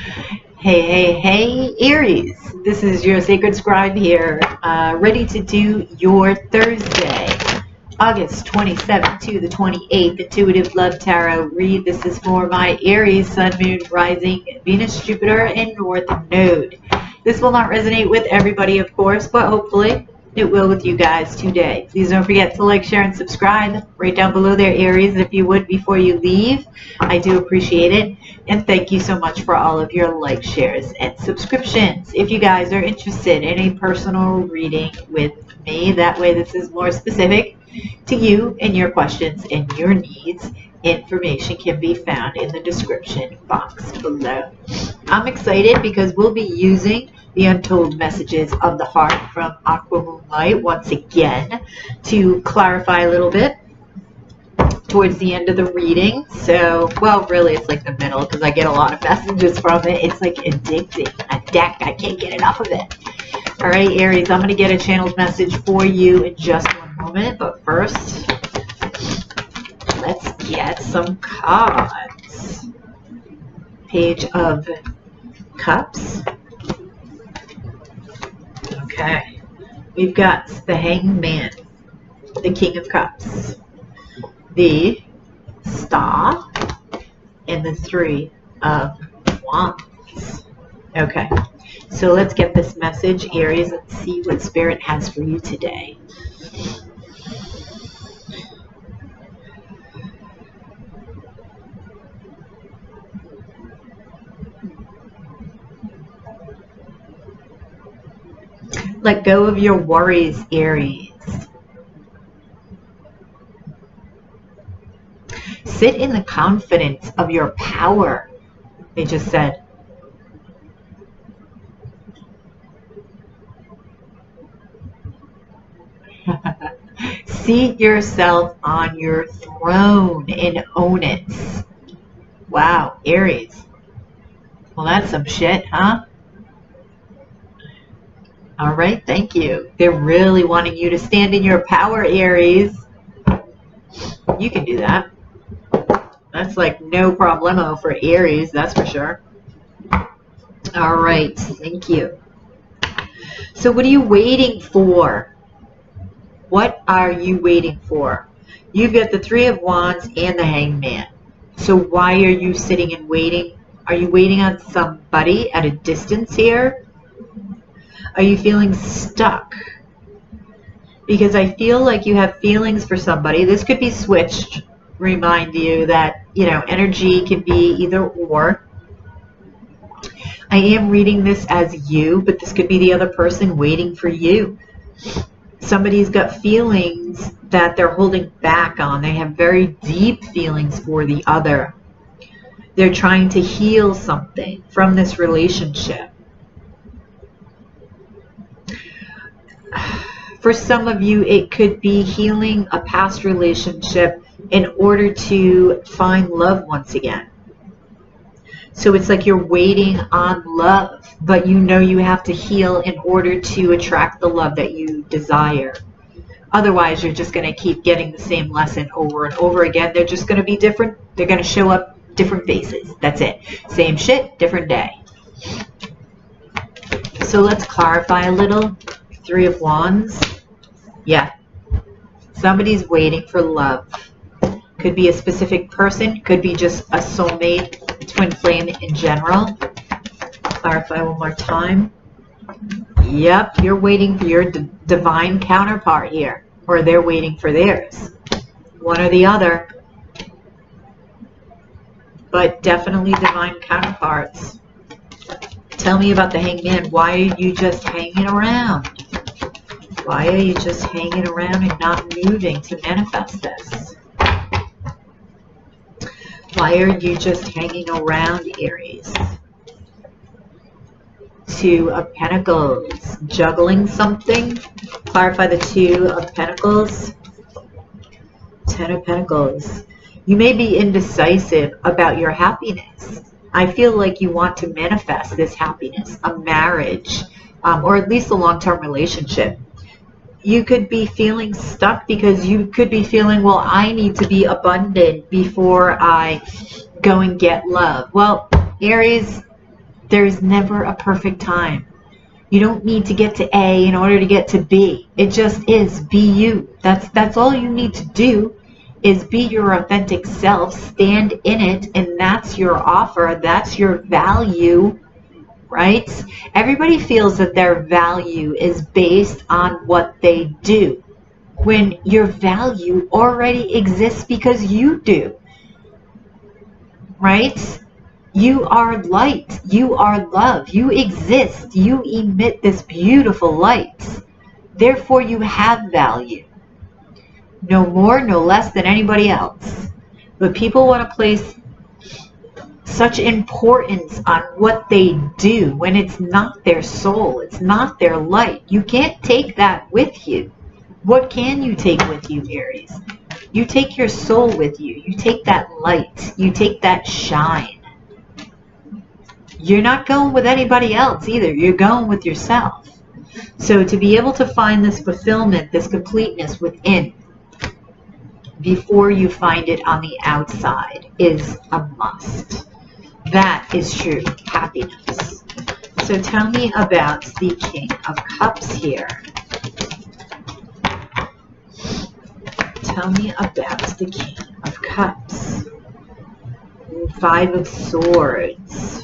Hey, Aries. This is your sacred scribe here, ready to do your Thursday, August 27th to the 28th, Intuitive Love Tarot read. This is for my Aries, Sun, Moon, Rising, Venus, Jupiter, and North Node. This will not resonate with everybody, of course, but hopefully it will with you guys today. Please don't forget to like, share, and subscribe right down below there, Aries, if you would, before you leave. I do appreciate it. And thank you so much for all of your likes, shares, and subscriptions. If you guys are interested in a personal reading with me, that way this is more specific to you and your questions and your needs, information can be found in the description box below. I'm excited because we'll be using the Untold Messages of the Heart from Aqua Moonlight once again to clarify a little bit towards the end of the reading. So, well, really it's like the middle because I get a lot of messages from it. It's like addicting. A deck. I can't get enough of it. All right, Aries, I'm going to get a channeled message for you in just one moment. But first, let's get some cards. Page of Cups. Okay. We've got the Hanged Man, the King of Cups, the Star, and the Three of Wands. Okay, so let's get this message, Aries, and see what Spirit has for you today. Let go of your worries, Aries. Sit in the confidence of your power, they just said. Seat yourself on your throne and own it. Wow, Aries. Well, that's some shit, huh? All right, thank you. They're really wanting you to stand in your power, Aries. You can do that. That's like no problemo for Aries, that's for sure. All right, thank you. So what are you waiting for? What are you waiting for? You've got the Three of Wands and the Hanged Man. So why are you sitting and waiting? Are you waiting on somebody at a distance here? Are you feeling stuck? Because I feel like you have feelings for somebody. This could be switched. Remind you that, you know, energy can be either or. I am reading this as you, but this could be the other person waiting for you. Somebody's got feelings that they're holding back on. They have very deep feelings for the other. They're trying to heal something from this relationship. For some of you, it could be healing a past relationship in order to find love once again. So it's like you're waiting on love, but you know you have to heal in order to attract the love that you desire. Otherwise, you're just going to keep getting the same lesson over and over again. They're just going to be different. They're going to show up different faces. That's it. Same shit, different day. So let's clarify a little. Three of Wands. Yeah. Somebody's waiting for love. Could be a specific person. Could be just a soulmate, twin flame in general. Clarify one more time. Yep. You're waiting for your divine counterpart here. Or they're waiting for theirs. One or the other. But definitely divine counterparts. Tell me about the Hanged Man. Why are you just hanging around? Why are you just hanging around and not moving to manifest this? Why are you just hanging around, Aries? Two of Pentacles. Juggling something? Clarify the Two of Pentacles. Ten of Pentacles. You may be indecisive about your happiness. I feel like you want to manifest this happiness, a marriage, or at least a long-term relationship. You could be feeling stuck because you could be feeling, well, I need to be abundant before I go and get love. Well, Aries, There's never a perfect time. You don't need to get to A in order to get to B. It just is. Be you. That's all you need to do, is be your authentic self, stand in it, and that's your offer. That's your value, right? Everybody feels that their value is based on what they do, when your value already exists because you do, right? You are light. You are love. You exist. You emit this beautiful light. Therefore, you have value. No more, no less than anybody else. But people want to place such importance on what they do when it's not their soul. It's not their light. You can't take that with you. What can you take with you, Aries? You take your soul with you. You take that light. You take that shine. You're not going with anybody else either. You're going with yourself. So to be able to find this fulfillment, this completeness within, before you find it on the outside, is a must. That is true happiness. So tell me about the King of Cups here. Tell me about the King of Cups. 5 of Swords.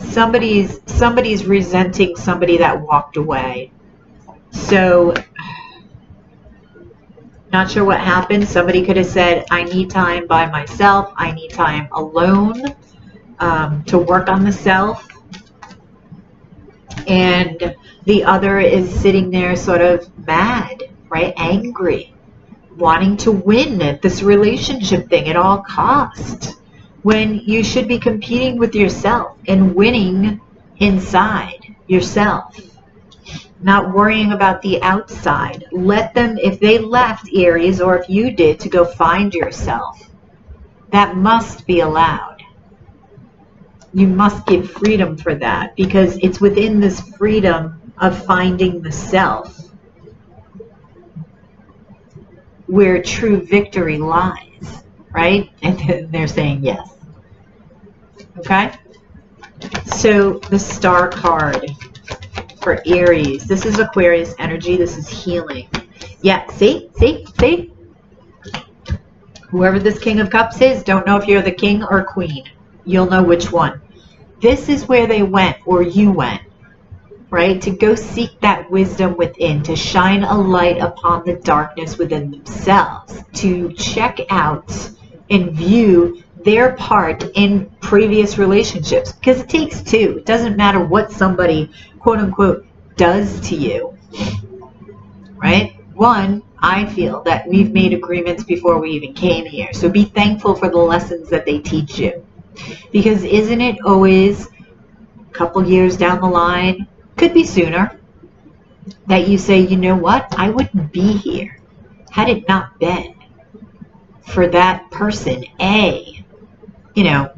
Somebody's resenting somebody that walked away. So, not sure what happened. Somebody could have said, I need time by myself. I need time alone to work on the self. And the other is sitting there sort of mad, right? Angry, wanting to win at this relationship thing at all costs, when you should be competing with yourself and winning inside yourself, not worrying about the outside. Let them, if they left, Aries, or if you did, to go find yourself, that must be allowed. You must give freedom for that, because it's within this freedom of finding the self where true victory lies, right? And they're saying yes. Okay? So the Star card for Aries. This is Aquarius energy. This is healing. Yeah, see? Whoever this King of Cups is, don't know if you're the king or queen. You'll know which one. This is where they went, or you went, right? To go seek that wisdom within, to shine a light upon the darkness within themselves, to check out and view their part in previous relationships, because it takes two. It doesn't matter what somebody, quote unquote, does to you, right? One, I feel that we've made agreements before we even came here, so be thankful for the lessons that they teach you, because isn't it always a couple years down the line, could be sooner, that you say, you know what, I wouldn't be here had it not been for that person,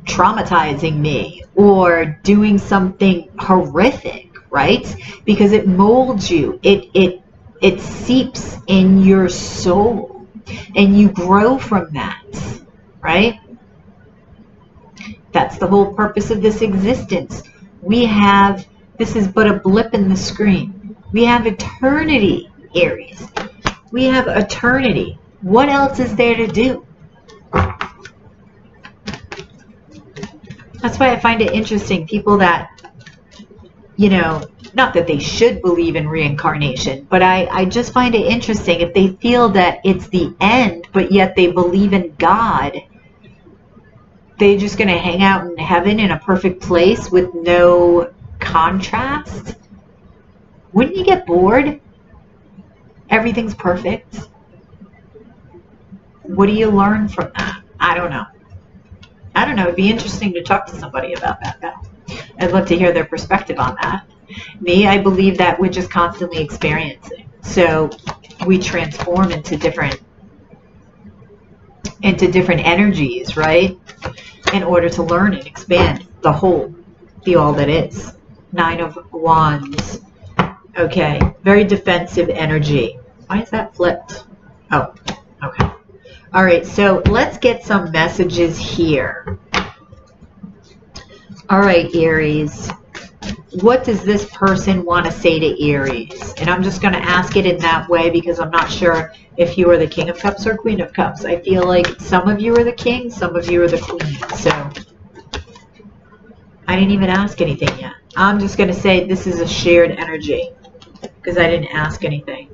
traumatizing me or doing something horrific, right? Because it molds you. It seeps in your soul, and you grow from that, right? That's the whole purpose of this existence. This is but a blip in the screen. We have eternity, Aries. We have eternity. What else is there to do? That's why I find it interesting, people that, not that they should believe in reincarnation, but I just find it interesting if they feel that it's the end, but yet they believe in God. They're just going to hang out in heaven in a perfect place with no contrast. Wouldn't you get bored? Everything's perfect. What do you learn from that? I don't know. It'd be interesting to talk to somebody about that, though. I'd love to hear their perspective on that. Me, I believe that we're just constantly experiencing. So we transform into different energies, right? In order to learn and expand the whole, the all that is. 9 of Wands. Okay, very defensive energy. Why is that flipped? Oh, okay. All right, so let's get some messages here. All right, Aries. What does this person want to say to Aries? And I'm just going to ask it in that way because I'm not sure if you are the King of Cups or Queen of Cups. I feel like some of you are the King, some of you are the Queen. So I didn't even ask anything yet. I'm just going to say this is a shared energy because I didn't ask anything.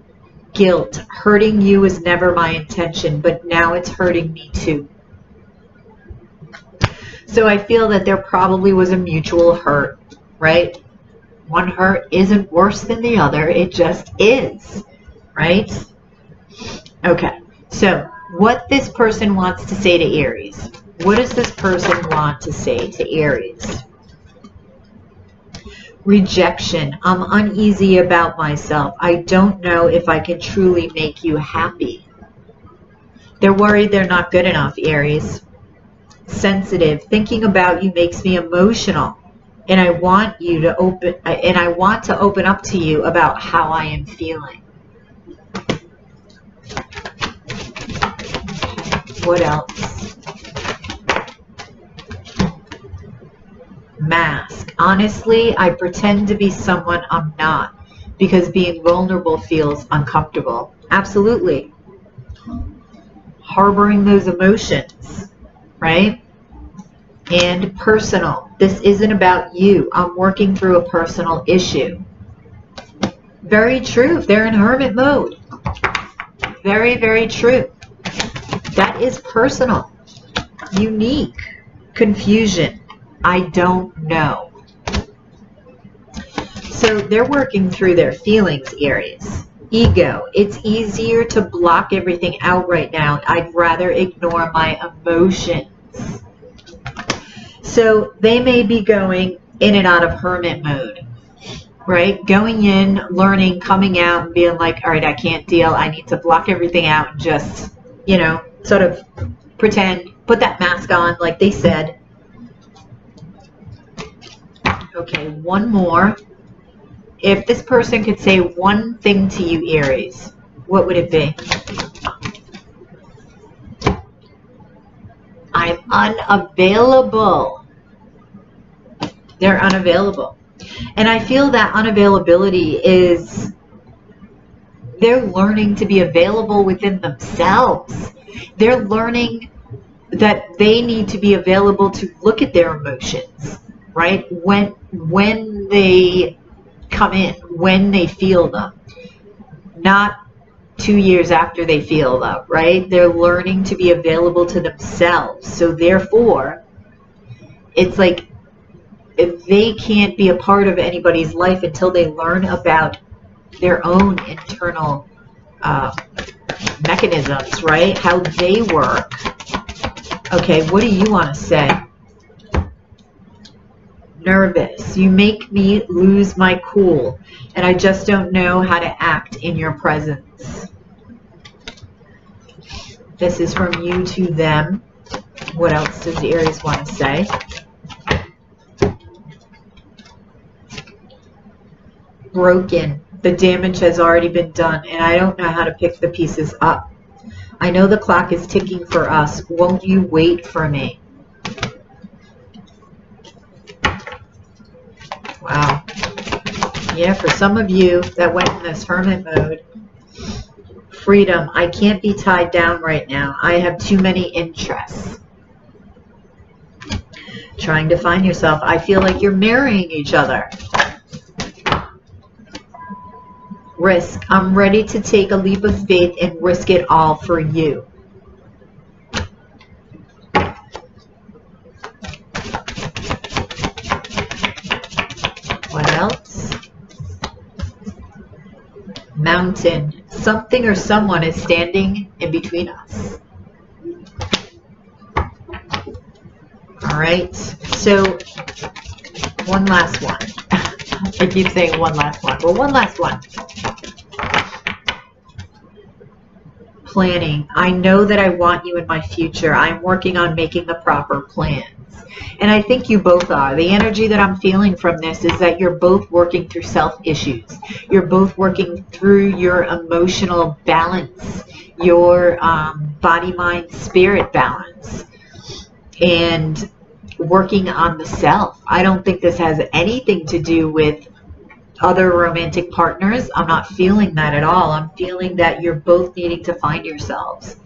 Guilt. Hurting you was never my intention, but now it's hurting me too. So I feel that there probably was a mutual hurt, right? One hurt isn't worse than the other. It just is, right? Okay, so what this person wants to say to Aries. What does this person want to say to Aries? Rejection. I'm uneasy about myself. I don't know if I can truly make you happy. They're worried they're not good enough, Aries. Sensitive. Thinking about you makes me emotional. And I want to open up to you about how I am feeling. What else? Mask. Honestly, I pretend to be someone I'm not because being vulnerable feels uncomfortable. Absolutely. Harboring those emotions, right? And personal. This isn't about you. I'm working through a personal issue. Very true. They're in hermit mode. Very, very true. That is personal. Unique. Confusion. I don't know. So they're working through their feelings, Aries. Ego. It's easier to block everything out right now. I'd rather ignore my emotions. So they may be going in and out of hermit mode, right? Going in, learning, coming out, and being like, all right, I can't deal. I need to block everything out and just, sort of pretend, put that mask on like they said. Okay, one more. If this person could say one thing to you, Aries, what would it be? I'm unavailable. They're unavailable. And I feel that unavailability is they're learning to be available within themselves. They're learning that they need to be available to look at their emotions, right? When they come in, when they feel them, not 2 years after they feel them, right? They're learning to be available to themselves. So therefore, it's like they can't be a part of anybody's life until they learn about their own internal mechanisms, right? How they work. Okay, what do you want to say? Nervous. You make me lose my cool, and I just don't know how to act in your presence. This is from you to them. What else does the Aries want to say? Broken. The damage has already been done, and I don't know how to pick the pieces up. I know the clock is ticking for us. Won't you wait for me? Wow. Yeah, for some of you that went in this hermit mode, freedom. I can't be tied down right now. I have too many interests. Trying to find yourself. I feel like you're marrying each other. Risk. I'm ready to take a leap of faith and risk it all for you. What else? Mountain. Something or someone is standing in between us. All right. So, one last one. I keep saying one last one. Well, one last one. Planning. I know that I want you in my future. I'm working on making the proper plans. And I think you both are. The energy that I'm feeling from this is that you're both working through self issues. You're both working through your emotional balance your body, mind, spirit balance, and working on the self. I don't think this has anything to do with other romantic partners. I'm not feeling that at all. I'm feeling that you're both needing to find yourselves.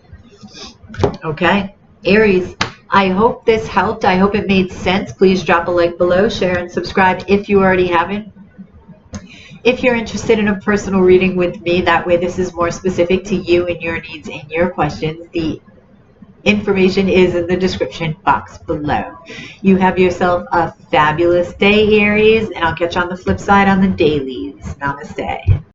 Okay, Aries, I hope this helped. I hope it made sense. Please drop a like below, share, and subscribe if you already haven't. If you're interested in a personal reading with me, that way this is more specific to you and your needs and your questions, the information is in the description box below. You have yourself a fabulous day, Aries, and I'll catch you on the flip side on the dailies. Namaste.